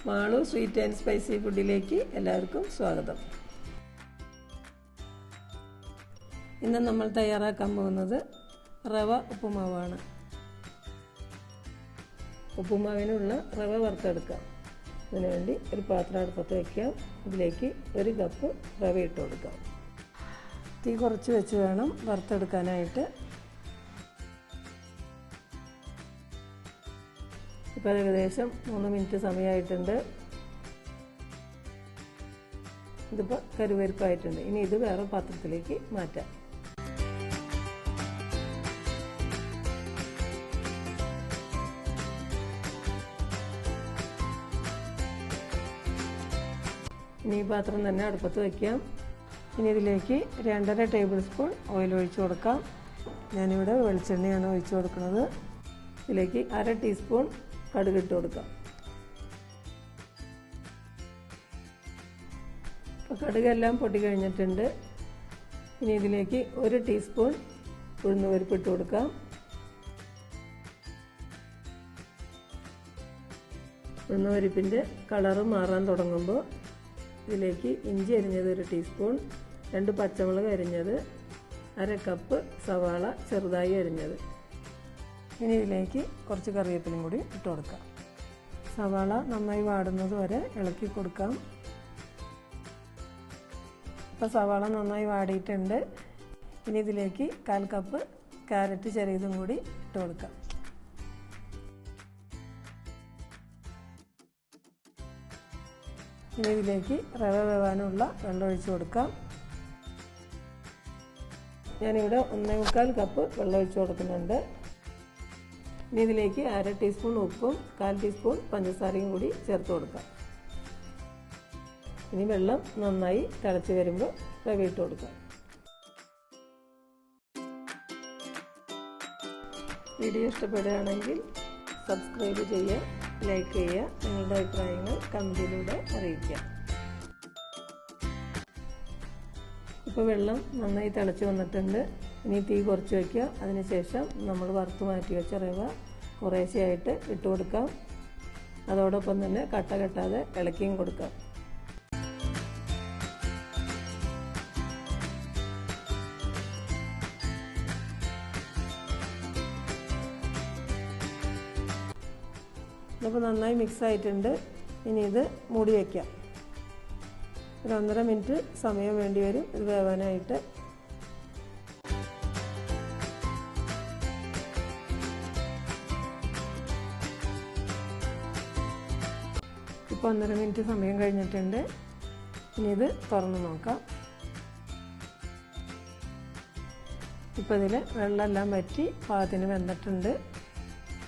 Malu sweet and spicy ഫുഡിലേക്ക് എല്ലാവർക്കും സ്വാഗതം. ഇന്ന് നമ്മൾ തയ്യാറാക്കാൻ പോകുന്നത് റവ ഉപ്പുമാവാണ്. ഉപ്പുമാവിനുള്ള റവ വറുത്തെടുക്കാം. അതിനുവേണ്ടി ഒരു പാത്രം അടുപ്പത്ത് വയ്ക്കാം. ഇതിലേക്ക് 1 കപ്പ് റവ ഇട്ട് കൊടുക്കാം. തീ കുറച്ച് വെച്ച് വേണം വറുത്തെടുക്കാനായിട്ട്. ഇപ്പോൾ ഏകദേശം 3 മിനിറ്റ് സമയമായിട്ടുണ്ട്. ഇതിപ്പോൾ കരുവേർപ്പായിട്ടുണ്ട്. ഇനി ഇത് വേറെ പാത്രത്തിലേക്ക് മാറ്റാം. ഇനി ഈ പാത്രം തന്നെ അടുപ്പത്ത് വയ്ക്കാം. ഇനി ഇതിലേക്ക് 2.5 ടേബിൾ സ്പൂൺ ഓയിൽ ഒഴിച്ച് കൊടുക്കാം. ഞാനിവിടെ വെളിച്ചെണ്ണയാണ് ഒഴിച്ച് കൊടുക്കുന്നത്. ഇതിലേക്ക് 1/2 ടീസ്പൂൺ കടുക് ഇട്ട് കൊടുക്കാം. ഇപ്പോൾ കടുകെല്ലാം പൊട്ടി കഴിഞ്ഞിട്ടുണ്ട്. ഇനി ഇതിലേക്ക് 1 ടീസ്പൂൺ ഉഴുന്നുപരിപ്പ് ഇട്ട് കൊടുക്കാം. ഉഴുന്നുപരിപ്പിൻ്റെ കളറ് മാറാൻ തുടങ്ങുമ്പോൾ ഇതിലേക്ക് ഇഞ്ചി അരിഞ്ഞത് 1 ടീസ്പൂൺ, 2 പച്ചമുളക് അരിഞ്ഞത്, 1/2 കപ്പ് സവാള ചെറുതായി അരിഞ്ഞത്. ഇനി ഇതിലേക്ക് കുറച്ച് കറിവേപ്പിലയും കൂടി ഇട്ട് കൊടുക്കാം. സവാള നന്നായി വാടുന്നത് വരെ ഇളക്കി കൊടുക്കാം. ഇപ്പോൾ സവാള നന്നായി വാടിയിട്ടുണ്ട്. ഇനി ഇതിലേക്ക് 1/4 കപ്പ് ക്യാരറ്റ് ചെറിയതും കൂടി ഇട്ട് കൊടുക്കാം. ഇനി ഇതിലേക്ക് റവ വേവാനുള്ള വെള്ളം ഒഴിച്ച് കൊടുക്കാം. ഞാനിവിടെ 1/4 കപ്പ് വെള്ളം ഒഴിച്ച് കൊടുക്കുന്നുണ്ട്. ഇനി ഇതിലേക്ക് 1/2 ടീസ്പൂൺ ഉപ്പും 1/4 ടീസ്പൂൺ പഞ്ചസാരയും കൂടി ചേർത്ത് കൊടുക്കാം. ഇനി വെള്ളം നന്നായി തിളച്ച് വരുമ്പോൾ റവ ഇട്ട് കൊടുക്കാം. വീഡിയോ ഇഷ്ടപ്പെടുകയാണെങ്കിൽ സബ്സ്ക്രൈബ് ചെയ്യുക, ലൈക്ക് ചെയ്യുക, നിങ്ങളുടെ അഭിപ്രായങ്ങൾ കമൻറ്റിലൂടെ അറിയിക്കുക. ഇപ്പോൾ വെള്ളം നന്നായി തിളച്ച് വന്നിട്ടുണ്ട്. ഇനി തീ കുറച്ച് വയ്ക്കുക. അതിനുശേഷം നമ്മൾ വറുത്ത് മാറ്റി വെച്ച റവ കുറേശ്ശെയായിട്ട് ഇട്ട് കൊടുക്കാം. അതോടൊപ്പം തന്നെ കട്ട കെട്ടാതെ ഇളക്കിയും കൊടുക്കാം. ഇതിപ്പോൾ നന്നായി മിക്സ് ആയിട്ടുണ്ട്. ഇനി ഇത് മൂടി വയ്ക്കാം. ഒരു 1.5 മിനിറ്റ് സമയം വേണ്ടി വരും ഇത് വേവാനായിട്ട്. ഇപ്പോൾ 1.5 മിനിറ്റ് സമയം കഴിഞ്ഞിട്ടുണ്ട്. ഇനി ഇത് തുറന്ന് നോക്കാം. ഇപ്പോൾ ഇതിൽ വെള്ളമെല്ലാം വറ്റി പാകത്തിന് വെന്തിട്ടുണ്ട്.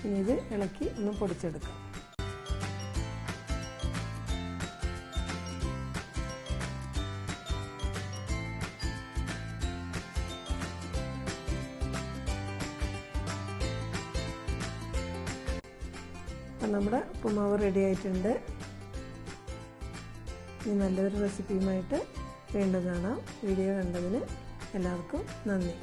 ഇനി ഇത് ഇളക്കി ഒന്ന് പൊടിച്ചെടുക്കാം. നമ്മുടെ ഉപ്പുമാവ് റെഡി ആയിട്ടുണ്ട്. ഇനി നല്ലൊരു റെസിപ്പിയുമായിട്ട് വീണ്ടും കാണാം. വീഡിയോ കണ്ടതിന് എല്ലാവർക്കും നന്ദി.